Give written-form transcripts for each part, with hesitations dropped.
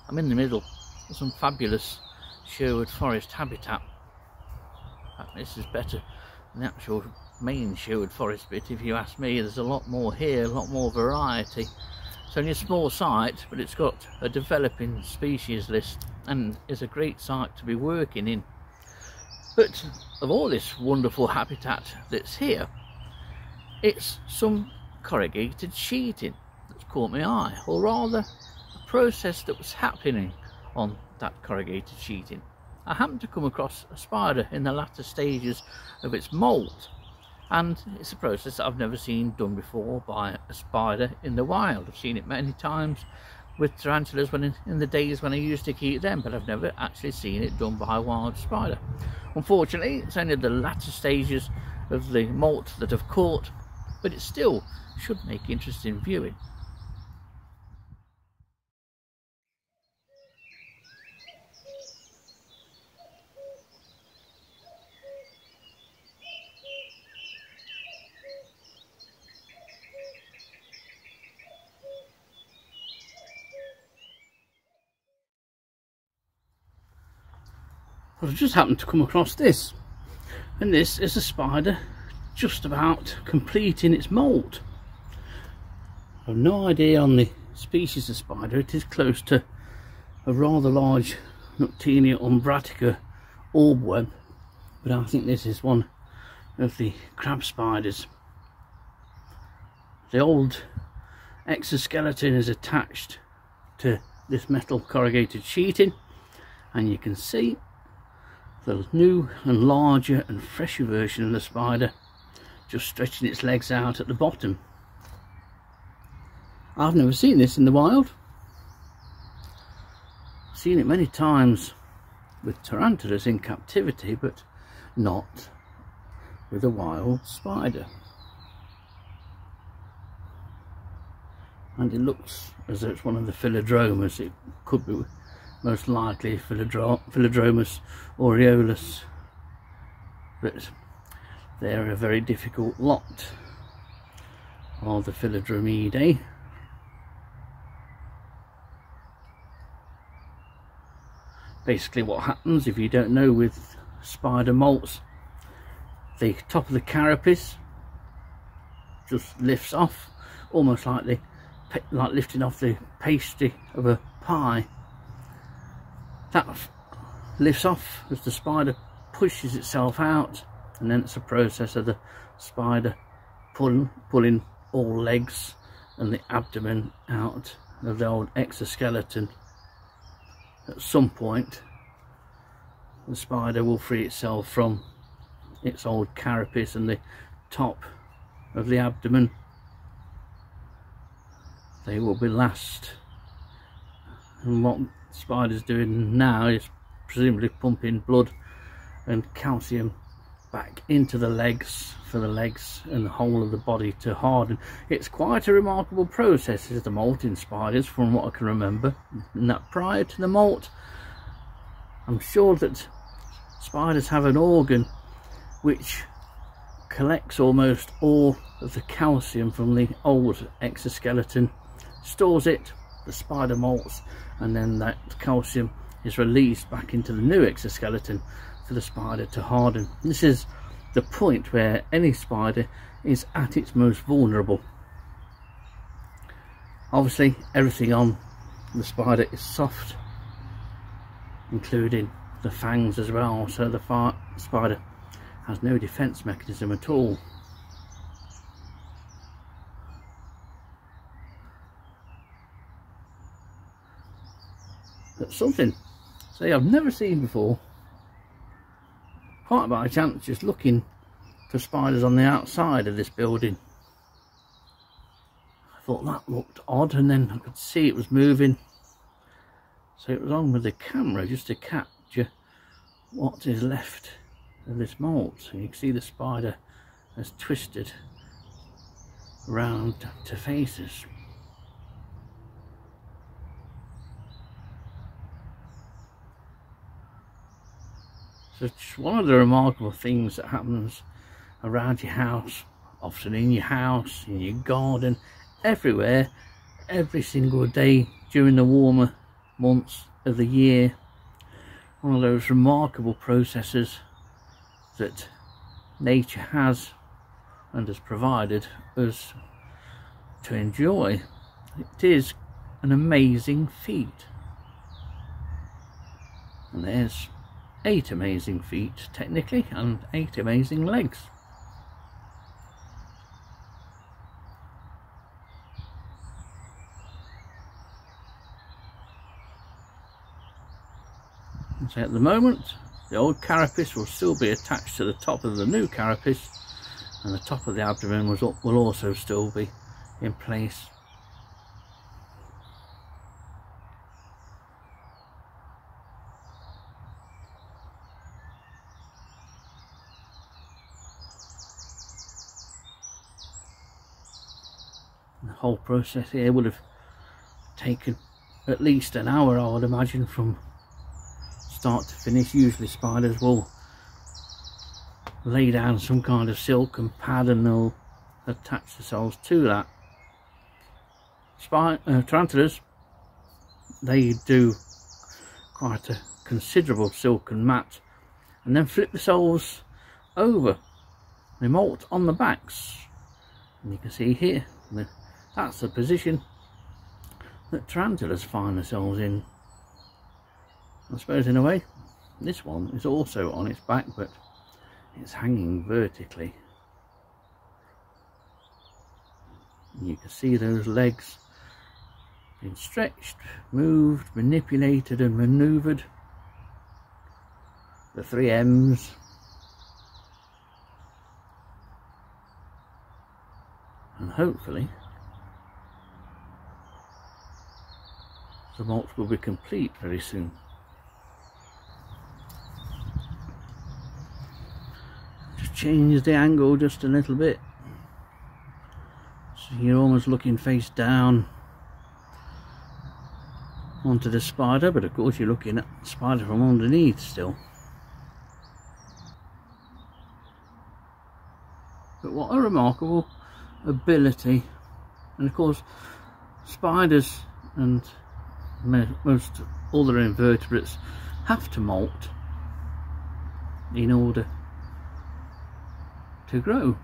I'm in the middle of some fabulous Sherwood Forest habitat. In fact, this is better than the actual main Sherwood Forest bit, if you ask me. There's a lot more here, a lot more variety. It's only a small site, but it's got a developing species list and is a great site to be working in. But of all this wonderful habitat that's here, it's some corrugated sheeting that's caught my eye, or rather a process that was happening on that corrugated sheeting. I happened to come across a spider in the latter stages of its moult, and it's a process that I've never seen done before by a spider in the wild. I've seen it many times with tarantulas in the days when I used to keep them, but I've never actually seen it done by a wild spider. Unfortunately, it's only the latter stages of the molt that have caught, but it still should make interesting viewing. I've just happened to come across this, and this is a spider just about completing its moult. I've no idea on the species of spider. It is close to a rather large Noctinia umbratica orbweb, but I think this is one of the crab spiders. The old exoskeleton is attached to this metal corrugated sheeting, and you can see the new and larger and fresher version of the spider just stretching its legs out at the bottom. I've never seen this in the wild. I've seen it many times with tarantulas in captivity, but not with a wild spider. And it looks as though it's one of the philodromas. It could be most likely Philodromus aureolus, but they're a very difficult lot of the Philodromidae. Basically what happens, if you don't know, with spider molts, the top of the carapace just lifts off, almost like lifting off the pastry of a pie. That lifts off as the spider pushes itself out, and then it's a process of the spider pulling all legs and the abdomen out of the old exoskeleton. At some point the spider will free itself from its old carapace and the top of the abdomen. They will be last, and what spider's doing now is presumably pumping blood and calcium back into the legs for the legs and the whole of the body to harden. It's quite a remarkable process, is the molting spiders, from what I can remember. And that prior to the molt, I'm sure that spiders have an organ which collects almost all of the calcium from the old exoskeleton, stores it, the spider molts, and then that calcium is released back into the new exoskeleton for the spider to harden. This is the point where any spider is at its most vulnerable. Obviously everything on the spider is soft, including the fangs as well, so the spider has no defense mechanism at all. But something, say, I've never seen before, quite by chance, just looking for spiders on the outside of this building. I thought that looked odd, and then I could see it was moving, so it was on with the camera just to capture what is left of this molt. And you can see the spider has twisted round to face us. So it's one of the remarkable things that happens around your house, often in your house, in your garden, everywhere, every single day during the warmer months of the year. One of those remarkable processes that nature has and has provided us to enjoy. It is an amazing feat. And there's 8 amazing feet technically, and 8 amazing legs. And so at the moment the old carapace will still be attached to the top of the new carapace, and the top of the abdomen will also still be in place. The whole process here would have taken at least an hour, I would imagine, from start to finish. Usually spiders will lay down some kind of silk and pad and they'll attach themselves to that. Tarantulas, they do quite a considerable silken mat and then flip themselves over. They molt on the backs, and you can see here that's the position that tarantulas find themselves in. I suppose in a way this one is also on its back, but it's hanging vertically. You can see those legs being stretched, moved, manipulated and manoeuvred. The 3 M's. And hopefully the molt will be complete very soon. Just change the angle just a little bit, so you're almost looking face down onto the spider, but of course you're looking at the spider from underneath still. But what a remarkable ability. And of course spiders and most other invertebrates have to molt in order to grow.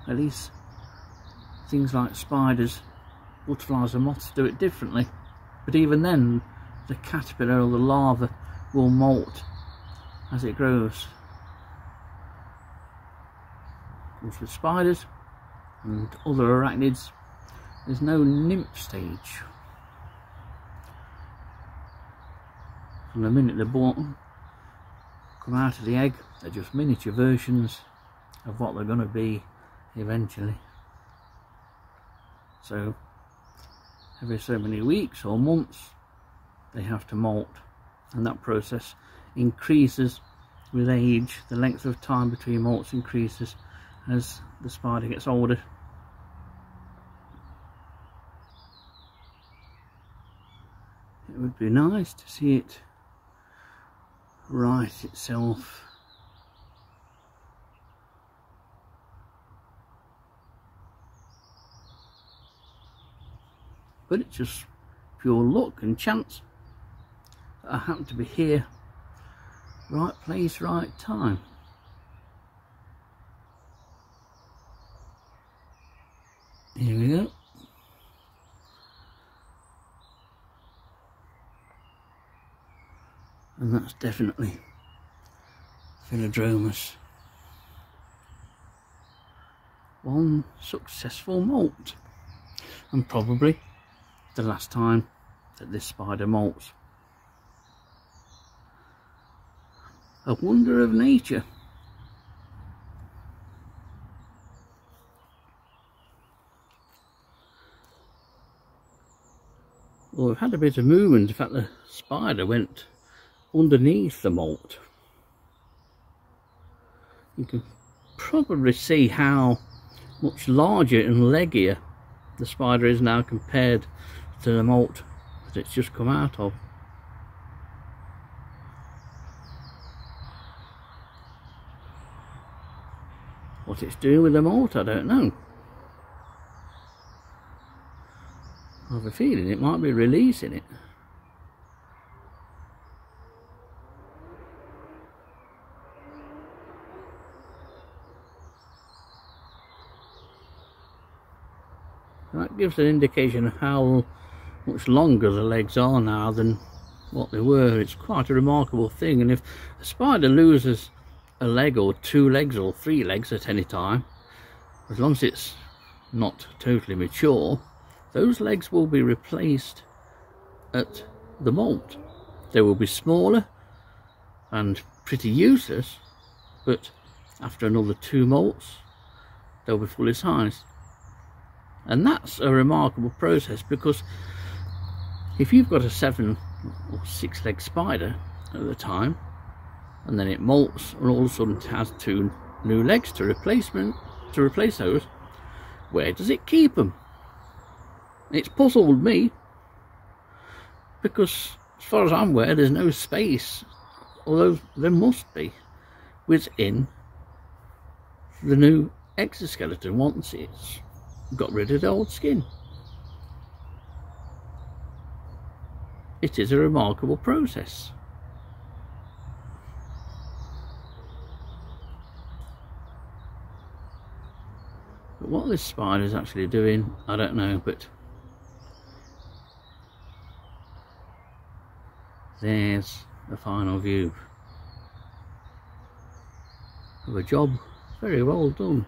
At least things like spiders, butterflies and moths do it differently, but even then the caterpillar or the larva will molt as it grows. Of course with spiders and other arachnids there's no nymph stage. From the minute they're born, come out of the egg, they're just miniature versions of what they're going to be eventually. So every so many weeks or months they have to molt, and that process increases with age. The length of time between molts increases as the spider gets older. It would be nice to see it right itself. But it's just pure luck and chance that I happen to be here, right place, right time. Here we go. And that's definitely Philodromus. One successful molt, and probably the last time that this spider molts. A wonder of nature. Well, we've had a bit of movement. In fact, the spider went underneath the molt. You can probably see how much larger and leggier the spider is now compared to the molt that it's just come out of. What it's doing with the molt, I don't know. I have a feeling it might be releasing it. That gives an indication of how much longer the legs are now than what they were. It's quite a remarkable thing, and if a spider loses a leg or 2 legs or 3 legs at any time, as long as it's not totally mature, those legs will be replaced at the molt. They will be smaller and pretty useless, but after another 2 molts they'll be fully sized. And that's a remarkable process, because if you've got a 7 or 6 leg spider at the time, and then it molts and all of a sudden it has 2 new legs to replace those, where does it keep them? It's puzzled me, because as far as I'm aware there's no space, although there must be, within the new exoskeleton once it's got rid of the old skin. It is a remarkable process. But what this spider is actually doing, I don't know, but there's the final view of a job very well done.